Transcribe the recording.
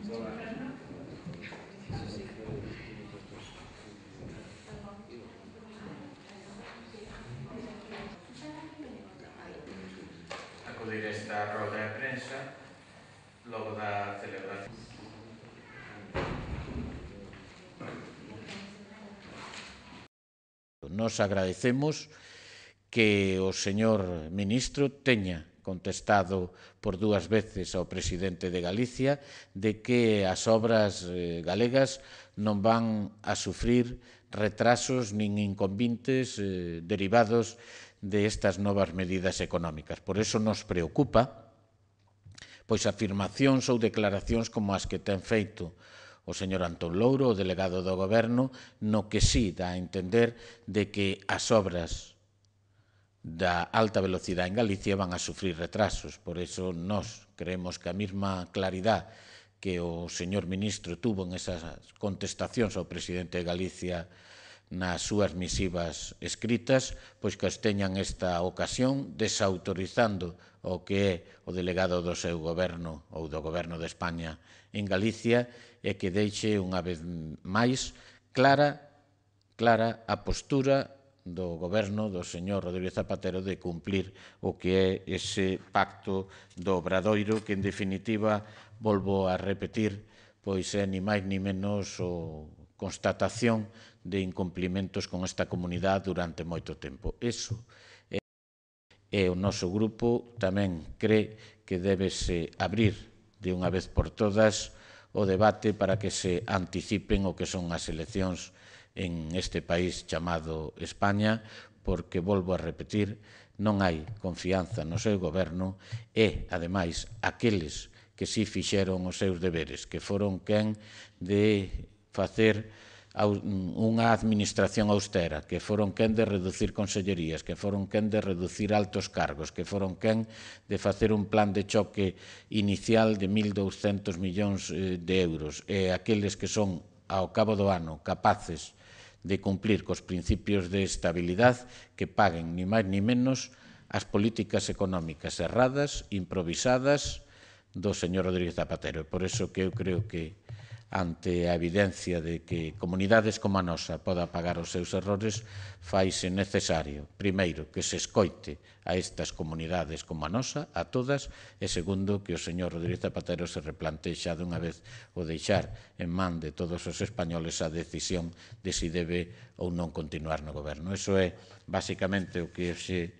Acudir a esta roda de prensa logo da celebración. Nos agradecemos que o señor ministro teña contestado por 2 veces ao presidente de Galicia de que as obras galegas non van a sufrir retrasos nin inconvenientes derivados de estas novas medidas económicas. Por eso nos preocupa pois afirmacións ou declaracións como as que ten feito o señor Antón Louro, o delegado do Goberno, no que sí dá a entender de que as obras da alta velocidade en Galicia van a sufrir retrasos. Por eso nós creemos que a mesma claridade que o señor ministro tuvo en esas contestacións ao presidente de Galicia nas súas misivas escritas, pois que os teñan esta ocasión desautorizando o que é o delegado do seu goberno ou do goberno de España en Galicia e que deixe unha vez máis clara a postura do goberno do señor Rodríguez Zapatero de cumplir o que é ese pacto do Obradoiro que, en definitiva, volvo a repetir, pois é ni máis ni menos o constatación de incumplimentos con esta comunidade durante moito tempo. Iso e o noso grupo tamén cree que débese abrir de unha vez por todas o debate para que se anticipen o que son as eleccións en este país chamado España, porque, volvo a repetir, non hai confianza no seu goberno e, ademais, aqueles que si fixeron os seus deberes, que foron quen de facer unha administración austera, que foron quen de reducir consellerías, que foron quen de reducir altos cargos, que foron quen de facer un plan de choque inicial de 1.200 millóns de euros, e aqueles que son, ao cabo do ano, capaces de cumplir cos principios de estabilidade, que paguen ni máis ni menos as políticas económicas erradas, improvisadas, do señor Rodríguez Zapatero. Por iso que eu creo que ante a evidencia de que comunidades como a nosa poda pagar os seus errores, faise necesario, primeiro, que se escoite a estas comunidades como a nosa, a todas, e segundo, que o señor Rodríguez Zapatero se replantee xa dunha vez o deixar en man de todos os españoles a decisión de si debe ou non continuar no goberno. Iso é, basicamente, o que hoxe